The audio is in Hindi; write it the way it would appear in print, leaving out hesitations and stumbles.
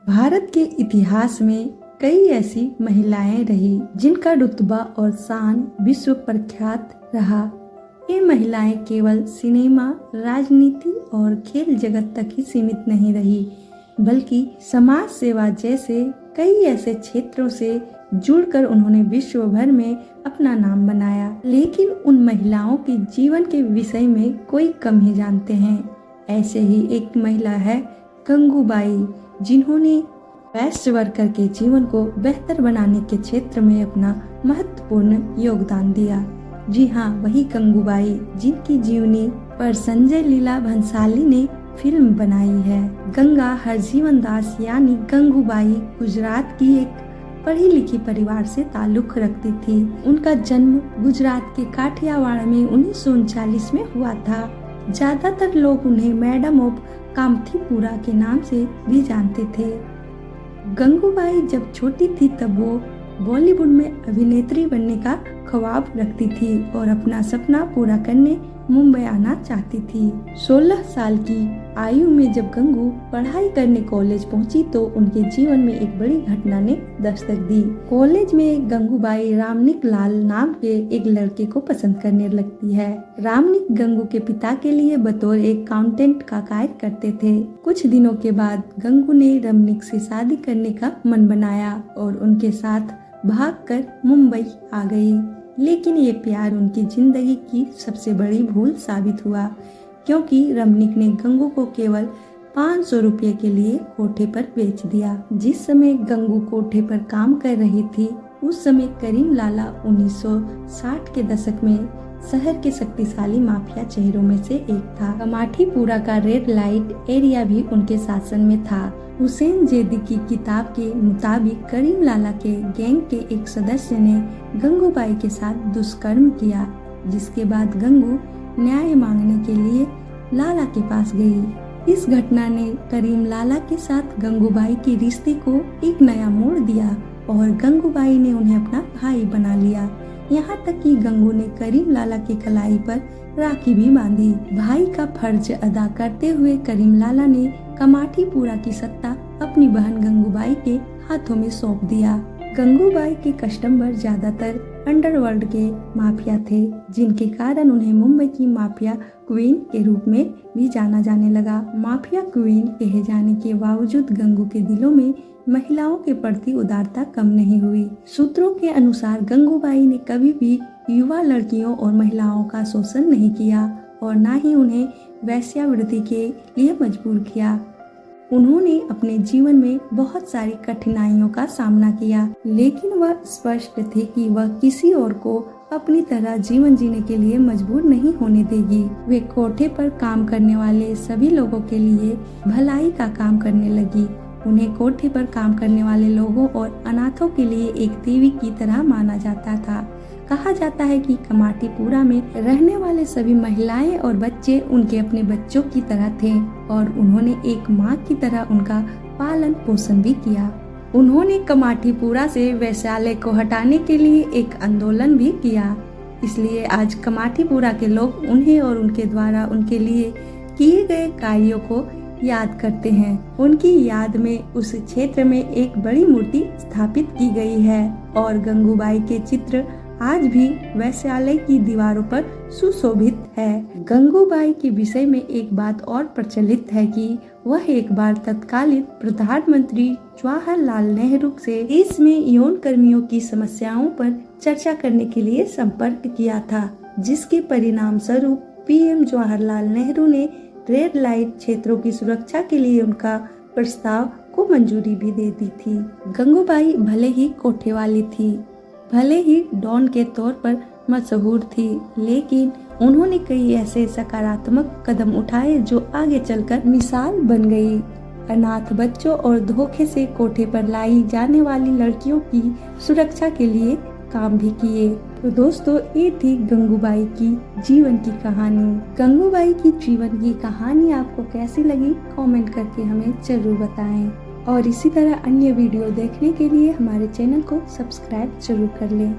भारत के इतिहास में कई ऐसी महिलाएं रही जिनका रुतबा और शान विश्व प्रख्यात रहा। ये महिलाएं केवल सिनेमा, राजनीति और खेल जगत तक ही सीमित नहीं रही, बल्कि समाज सेवा जैसे कई ऐसे क्षेत्रों से जुड़कर उन्होंने विश्व भर में अपना नाम बनाया। लेकिन उन महिलाओं के जीवन के विषय में कोई कम ही जानते हैं। ऐसे ही एक महिला है गंगूबाई, जिन्होंने वैश्य वर्कर के जीवन को बेहतर बनाने के क्षेत्र में अपना महत्वपूर्ण योगदान दिया। जी हाँ, वही गंगूबाई जिनकी जीवनी पर संजय लीला भंसाली ने फिल्म बनाई है। गंगा हरजीवन दास यानी गंगूबाई गुजरात की एक पढ़ी लिखी परिवार से ताल्लुक रखती थी। उनका जन्म गुजरात के काठियावाड़ में 1939 में हुआ था। ज्यादातर लोग उन्हें मैडम ऑफ कामथीपुरा के नाम से भी जानते थे। गंगूबाई जब छोटी थी तब वो बॉलीवुड में अभिनेत्री बनने का ख्वाब रखती थी और अपना सपना पूरा करने मुंबई आना चाहती थी। 16 साल की आयु में जब गंगू पढ़ाई करने कॉलेज पहुंची तो उनके जीवन में एक बड़ी घटना ने दस्तक दी। कॉलेज में गंगूबाई रामनिक लाल नाम के एक लड़के को पसंद करने लगती है। रामनिक गंगू के पिता के लिए बतौर एक अकाउंटेंट का कार्य करते थे। कुछ दिनों के बाद गंगू ने रमनिक से शादी करने का मन बनाया और उनके साथ भागकर मुंबई आ गई। लेकिन ये प्यार उनकी जिंदगी की सबसे बड़ी भूल साबित हुआ, क्योंकि रमनिक ने गंगू को केवल 500 रुपये के लिए कोठे पर बेच दिया। जिस समय गंगू कोठे पर काम कर रही थी उस समय करीम लाला 1960 के दशक में शहर के शक्तिशाली माफिया चेहरों में से एक था। कमाठीपुरा का रेड लाइट एरिया भी उनके शासन में था। हुसैन जैदी की किताब के मुताबिक करीम लाला के गैंग के एक सदस्य ने गंगूबाई के साथ दुष्कर्म किया, जिसके बाद गंगू न्याय मांगने के लिए लाला के पास गई। इस घटना ने करीम लाला के साथ गंगूबाई के रिश्ते को एक नया मोड़ दिया और गंगूबाई ने उन्हें अपना भाई बना लिया। यहाँ तक कि गंगू ने करीम लाला की कलाई पर राखी भी बांधी। भाई का फर्ज अदा करते हुए करीम लाला ने कमाठीपुरा की सत्ता अपनी बहन गंगूबाई के हाथों में सौंप दिया। गंगूबाई के कस्टमर ज्यादातर अंडरवर्ल्ड के माफिया थे, जिनके कारण उन्हें मुंबई की माफिया क्वीन के रूप में भी जाना जाने लगा। माफिया क्वीन कहे जाने के बावजूद गंगू के दिलों में महिलाओं के प्रति उदारता कम नहीं हुई। सूत्रों के अनुसार गंगूबाई ने कभी भी युवा लड़कियों और महिलाओं का शोषण नहीं किया और न ही उन्हें वेश्यावृत्ति के लिए मजबूर किया। उन्होंने अपने जीवन में बहुत सारी कठिनाइयों का सामना किया, लेकिन वह स्पष्ट थे कि वह किसी और को अपनी तरह जीवन जीने के लिए मजबूर नहीं होने देगी। वे कोठे पर काम करने वाले सभी लोगों के लिए भलाई का काम करने लगी। उन्हें कोठे पर काम करने वाले लोगों और अनाथों के लिए एक देवी की तरह माना जाता था। कहा जाता है कि कमाठीपुरा में रहने वाले सभी महिलाएं और बच्चे उनके अपने बच्चों की तरह थे और उन्होंने एक माँ की तरह उनका पालन पोषण भी किया। उन्होंने कमाठीपुरा से वेश्यालय को हटाने के लिए एक आंदोलन भी किया। इसलिए आज कमाठीपुरा के लोग उन्हें और उनके द्वारा उनके लिए किए गए कार्यों को याद करते हैं। उनकी याद में उस क्षेत्र में एक बड़ी मूर्ति स्थापित की गई है और गंगूबाई के चित्र आज भी वेश्यालय की दीवारों पर सुशोभित है। गंगूबाई के विषय में एक बात और प्रचलित है कि वह एक बार तत्कालीन प्रधानमंत्री जवाहरलाल नेहरू से देश में यौन कर्मियों की समस्याओं पर चर्चा करने के लिए संपर्क किया था, जिसके परिणाम स्वरूप पीएम जवाहरलाल नेहरू ने रेड लाइट क्षेत्रों की सुरक्षा के लिए उनका प्रस्ताव को मंजूरी भी दे दी थी। गंगूबाई भले ही कोठे वाली थी, भले ही डॉन के तौर पर मशहूर थी, लेकिन उन्होंने कई ऐसे सकारात्मक कदम उठाए जो आगे चलकर मिसाल बन गई। अनाथ बच्चों और धोखे से कोठे पर लाई जाने वाली लड़कियों की सुरक्षा के लिए काम भी किए। तो दोस्तों, ये थी गंगूबाई की जीवन की कहानी। गंगूबाई की जीवन की कहानी आपको कैसी लगी कमेंट करके हमें जरूर बताएं और इसी तरह अन्य वीडियो देखने के लिए हमारे चैनल को सब्सक्राइब जरूर कर लें।